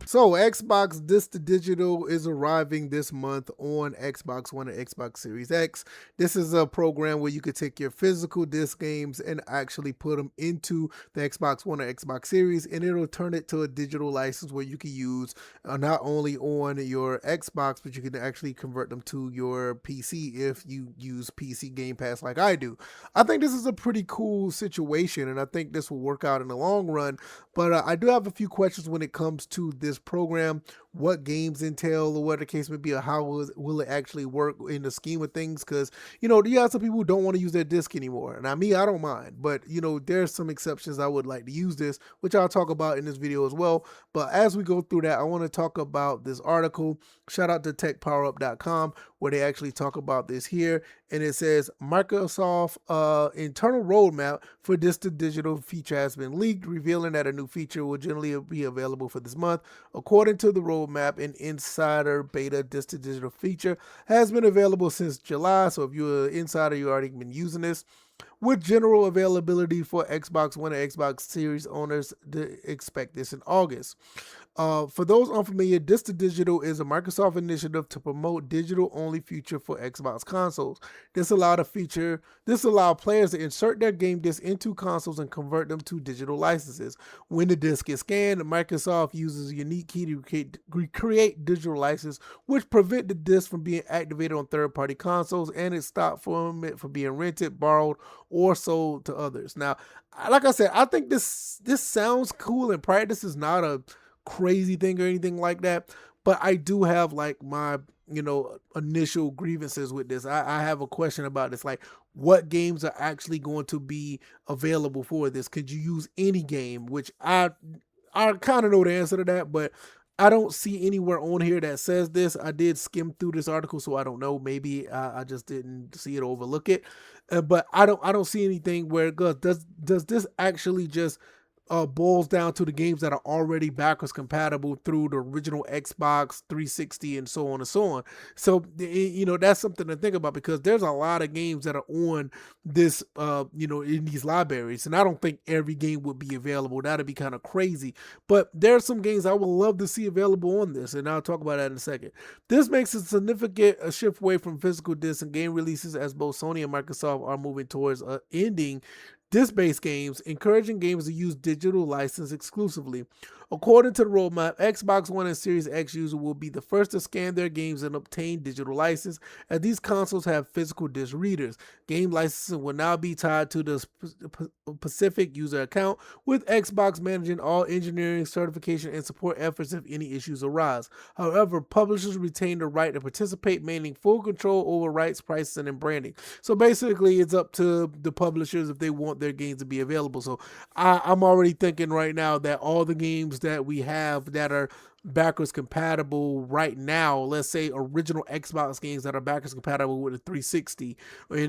So Xbox Disc Digital is arriving this month on Xbox One and Xbox Series X. This is a program where you could take your physical disc games and actually put them into the Xbox One or Xbox Series, and it'll turn it to a digital license where you can use not only on your Xbox, but you can actually convert them to your PC if you use PC Game Pass like I do. I think this is a pretty cool situation, and I think this will work out in the long run. But I do have a few questions when it comes to this program, what games entail, or what the case may be, or how will it actually work in the scheme of things. Because, you have some people who don't want to use their disc anymore. And I don't mind. But, there's some exceptions I would like to use this, which I'll talk about in this video as well. But as we go through that, I want to talk about this article. Shout out to techpowerup.com, where they actually talk about this here. And it says Microsoft internal roadmap for disc to digital feature has been leaked, revealing that a new feature will generally be available for this month. According to the roadmap, an insider beta disc to digital feature has been available since July. So if you're an insider, you already been using this, with general availability for Xbox One and Xbox Series owners to expect this in August. For those unfamiliar, Disc to Digital is a Microsoft initiative to promote digital-only feature for Xbox consoles. This allowed players to insert their game disc into consoles and convert them to digital licenses. When the disc is scanned, Microsoft uses a unique key to create digital licenses, which prevent the disc from being activated on third-party consoles, and it stops from being rented, borrowed, or sold to others. Now, like I said, I think this sounds cool in practice. Is not a crazy thing or anything like that, but I do have like my initial grievances with this. I have a question about this, like what games are actually going to be available for this. Could you use any game? Which I kind of know the answer to that, but I don't see anywhere on here that says this. I did skim through this article, so I don't know. Maybe I just didn't see it or overlook it. But I don't see anything where it goes. Does this actually just boils down to the games that are already backwards compatible through the original Xbox 360 and so on and so on. So, that's something to think about, because there's a lot of games that are on this, in these libraries. And I don't think every game would be available. That'd be kind of crazy. But there's some games I would love to see available on this. And I'll talk about that in a second. This makes a significant shift away from physical discs and game releases, as both Sony and Microsoft are moving towards ending disc-based games, encouraging gamers to use digital license exclusively. According to the roadmap, Xbox One and Series X users will be the first to scan their games and obtain digital license, as these consoles have physical disc readers. Game licensing will now be tied to the specific user account, with Xbox managing all engineering, certification, and support efforts if any issues arise. However, publishers retain the right to participate, maintaining full control over rights, pricing, and branding. So basically, it's up to the publishers if they want their games to be available. So I'm already thinking right now that all the games that we have that are backwards compatible right now, let's say original Xbox games that are backwards compatible with the 360,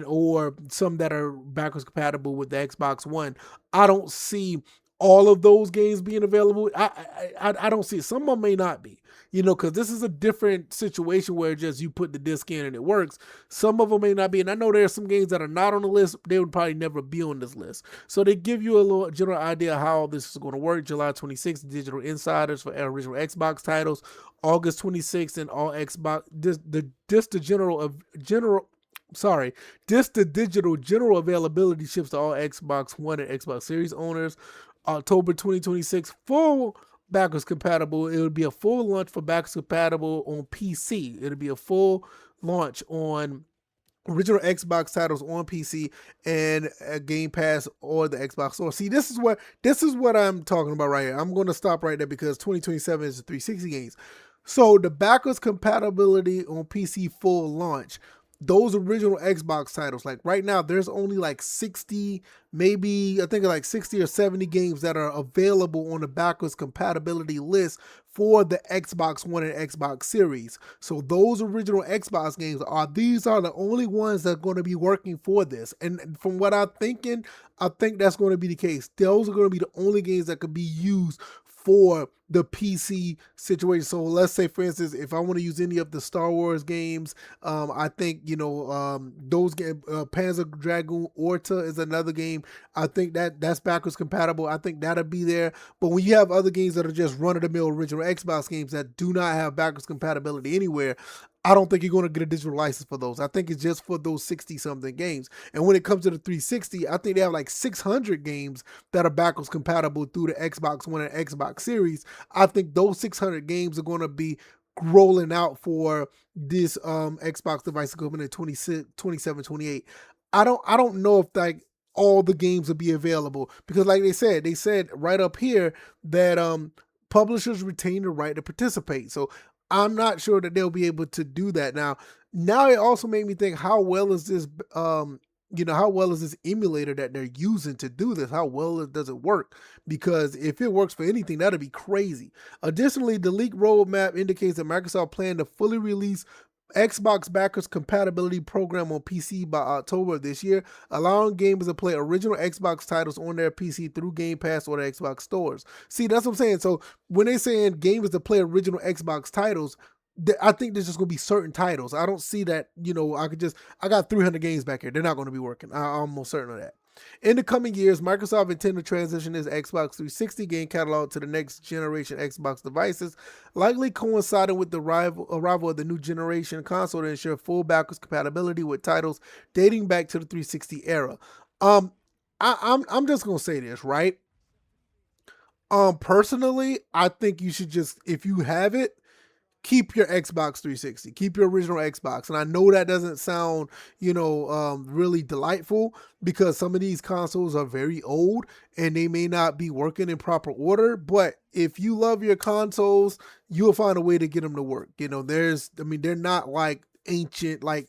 or some that are backwards compatible with the Xbox One, I don't see all of those games being available. I don't see it. Some of them may not be, because this is a different situation where just you put the disc in and it works. Some of them may not be, and I know there are some games that are not on the list. They would probably never be on this list. So they give you a little general idea how this is going to work. July 26th, digital insiders for original Xbox titles. August 26th, and all Xbox Disc to digital general availability ships to all Xbox One and Xbox Series owners. October 2026, full backwards compatible. It would be a full launch for backwards compatible on PC. It'll be a full launch on original Xbox titles on PC and Game Pass or the Xbox Store. See, this is what I'm talking about right here. I'm going to stop right there because 2027 is the 360 games. So the backwards compatibility on PC full launch, those original Xbox titles, like right now, there's only like 60, maybe I think like 60 or 70 games that are available on the backwards compatibility list for the Xbox One and Xbox Series. So those original Xbox games these are the only ones that are going to be working for this. And from what I'm thinking, I think that's going to be the case. Those are going to be the only games that could be used for the PC situation. So let's say, for instance, if I want to use any of the Star Wars games, I think those games, Panzer Dragoon Orta is another game. I think that's backwards compatible. I think that'll be there. But when you have other games that are just run of the mill original Xbox games that do not have backwards compatibility anywhere, I don't think you're going to get a digital license for those. I think it's just for those 60 something games. And when it comes to the 360, I think they have like 600 games that are backwards compatible through the Xbox One and Xbox Series. I think those 600 games are going to be rolling out for this Xbox device coming in 26, 27, 28. I don't know if like all the games will be available because like they said right up here that publishers retain the right to participate. So I'm not sure that they'll be able to do that. Now it also made me think, how well is this how well is this emulator that they're using to do this? How well does it work? Because if it works for anything, that'd be crazy. Additionally, the leak roadmap indicates that Microsoft planned to fully release Xbox backwards compatibility program on PC by October of this year, allowing gamers to play original Xbox titles on their PC through Game Pass or the Xbox stores. See, that's what I'm saying. So when they're saying gamers to play original Xbox titles, I think there's just going to be certain titles. I don't see that, I got 300 games back here. They're not going to be working. I'm almost certain of that. In the coming years, Microsoft intends to transition its Xbox 360 game catalog to the next generation Xbox devices, likely coinciding with the arrival of the new generation console to ensure full backwards compatibility with titles dating back to the 360 era. Um, I'm just gonna say this, right? Personally, I think you should just, if you have it, keep your Xbox 360, keep your original Xbox. And I know that doesn't sound, really delightful because some of these consoles are very old and they may not be working in proper order. But if you love your consoles, you'll find a way to get them to work. They're not like ancient like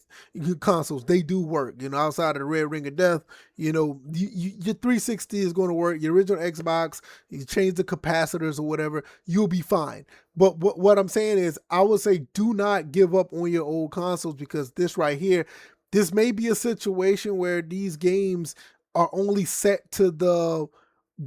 consoles. They do work, outside of the red ring of death. Your 360 is going to work. Your original Xbox, you change the capacitors or whatever, you'll be fine. But what I'm saying is, I would say do not give up on your old consoles, because this right here, this may be a situation where these games are only set to the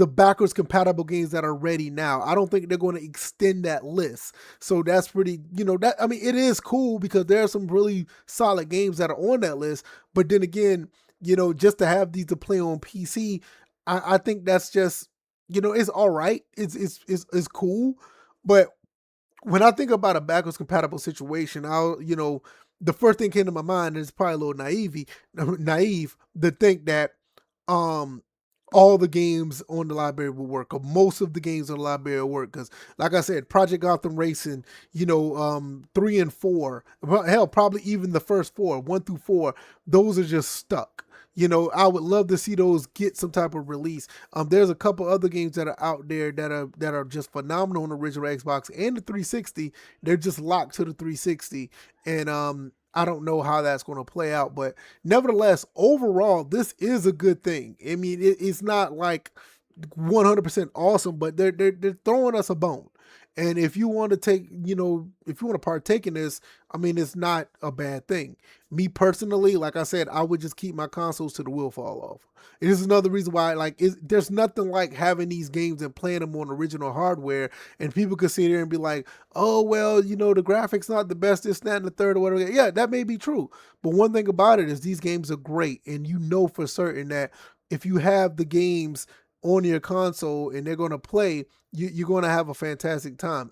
backwards compatible games that are ready now. I don't think they're going to extend that list. So that's pretty, it is cool because there are some really solid games that are on that list. But then again, just to have these to play on PC, I think that's just, it's all right. It's cool. But when I think about a backwards compatible situation, the first thing came to my mind is probably a little naive to think that um all the games on the library will work, or most of the games on the library will work. Because, like I said, Project Gotham Racing, 3 and 4, hell, probably even the first four, 1 through 4, those are just stuck. I would love to see those get some type of release. There's a couple other games that are out there that are just phenomenal on the original Xbox and the 360. They're just locked to the 360, and I don't know how that's going to play out, but nevertheless, overall, this is a good thing. I mean, it's not like 100% awesome, but they're throwing us a bone. And if you want to if you want to partake in this, it's not a bad thing. Me personally, like I said, I would just keep my consoles to the wheel fall off. And this is another reason why, there's nothing like having these games and playing them on original hardware, and people could sit here and be like, oh, well, the graphics not the best, this, that, and the third, or whatever. Yeah, that may be true. But one thing about it is these games are great, and for certain that if you have the games on your console and they're going to play, you're going to have a fantastic time.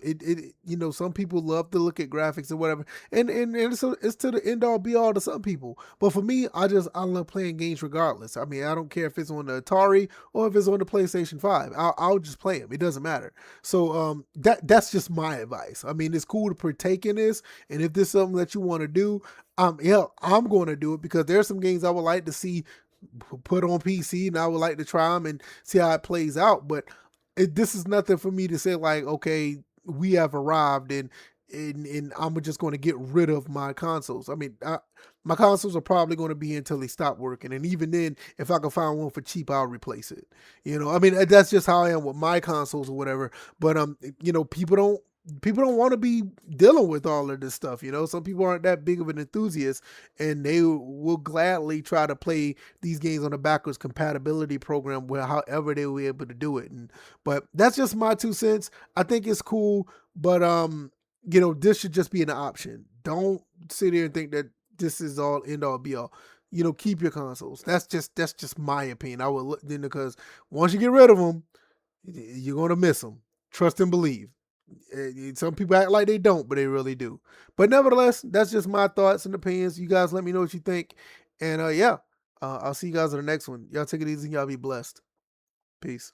Some people love to look at graphics and whatever, and it's to the end all be all to some people. But for me, I love playing games regardless. I don't care if it's on the Atari or if it's on the PlayStation 5. I'll just play them. It doesn't matter. So that's just my advice. It's cool to partake in this, and if this is something that you want to do, I'm going to do it, because there's some games I would like to see put on PC, and I would like to try them and see how it plays out. But this is nothing for me to say like, okay, we have arrived, and I'm just going to get rid of my consoles. My consoles are probably going to be until they stop working, and even then, if I can find one for cheap, I'll replace it. That's just how I am with my consoles or whatever. But people don't people don't want to be dealing with all of this stuff. Some people aren't that big of an enthusiast, and they will gladly try to play these games on a backwards compatibility program where however they were able to do it. But that's just my 2 cents. I think it's cool, but this should just be an option. Don't sit here and think that this is all end all be all. Keep your consoles. That's just my opinion. I would look then, because once you get rid of them, you're gonna miss them. Trust and believe. Some people act like they don't, but they really do. But nevertheless, that's just my thoughts and opinions. You guys let me know what you think. And yeah, I'll see you guys in the next one. Y'all take it easy. Y'all be blessed. Peace.